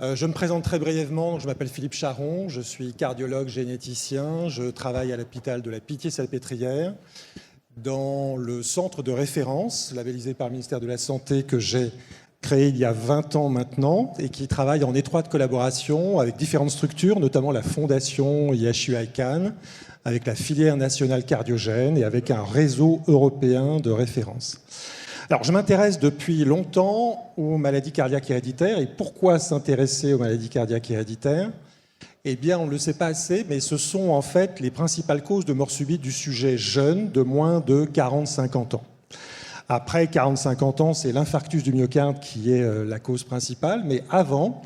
Je me présente très brièvement, je m'appelle Philippe Charon, je suis cardiologue généticien, je travaille à l'hôpital de la Pitié-Salpêtrière dans le centre de référence labellisé par le ministère de la Santé que j'ai créé il y a 20 ans maintenant et qui travaille en étroite collaboration avec différentes structures, notamment la fondation IHU-ICAN, avec la filière nationale cardiogène et avec un réseau européen de référence. Alors, je m'intéresse depuis longtemps aux maladies cardiaques héréditaires. Et pourquoi s'intéresser aux maladies cardiaques héréditaires? Eh bien, on ne le sait pas assez, mais ce sont en fait les principales causes de mort subite du sujet jeune de moins de 40-50 ans. Après 40-50 ans, c'est l'infarctus du myocarde qui est la cause principale. Mais avant,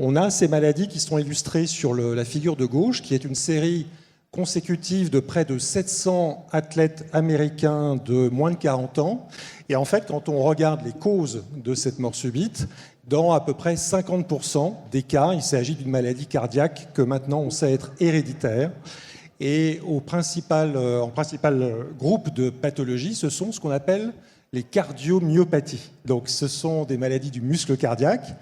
on a ces maladies qui sont illustrées sur la figure de gauche, qui est une série consécutive de près de 700 athlètes américains de moins de 40 ans. Et en fait, quand on regarde les causes de cette mort subite, dans à peu près 50% des cas, il s'agit d'une maladie cardiaque que maintenant on sait être héréditaire. Et en principal groupe de pathologies, ce sont ce qu'on appelle les cardiomyopathies. Donc ce sont des maladies du muscle cardiaque.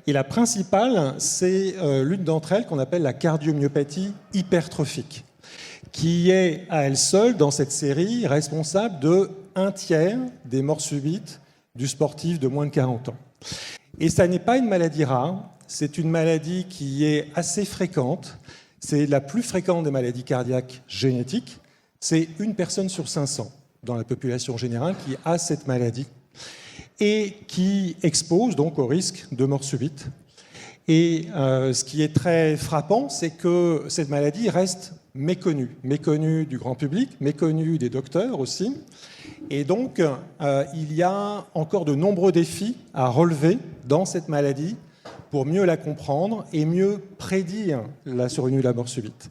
Et la principale, c'est l'une d'entre elles qu'on appelle la cardiomyopathie hypertrophique, qui est à elle seule, dans cette série, responsable de 1/3 des morts subites du sportif de moins de 40 ans. Et ça n'est pas une maladie rare, c'est une maladie qui est assez fréquente. C'est la plus fréquente des maladies cardiaques génétiques. C'est une personne sur 500 dans la population générale qui a cette maladie et qui expose donc au risque de mort subite. Et ce qui est très frappant, c'est que cette maladie reste méconnue du grand public, méconnue des docteurs aussi. Et donc, il y a encore de nombreux défis à relever dans cette maladie pour mieux la comprendre et mieux prédire la survenue de la mort subite.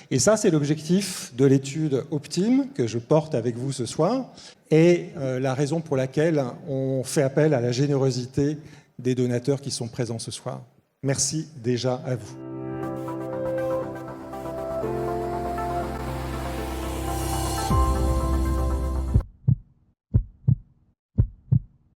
Et ça, c'est l'objectif de l'étude Optime que je porte avec vous ce soir et la raison pour laquelle on fait appel à la générosité des donateurs qui sont présents ce soir. Merci déjà à vous.